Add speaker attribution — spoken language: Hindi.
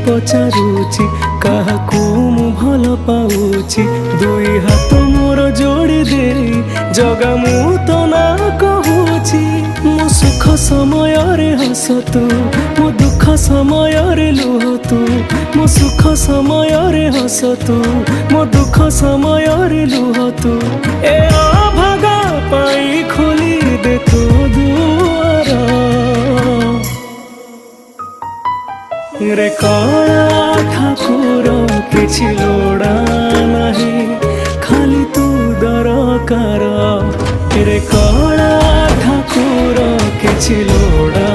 Speaker 1: पचारुची काहाकू मु भल पाऊची दुई हाथ मोर जोड़ी दे जगा मु तो ना कहूची मो सुख समय रे हस तू मो दुख समय रे लुह तू मो सुख समय रे हस तू मो दुख समय रे लुह तू ए अभागा पाई खोली दे तू दुआर रे कला ठाकुर किछि लोड़ा नहीं खाली तू दरकार रे कला ठाकुर किछि लोड़ा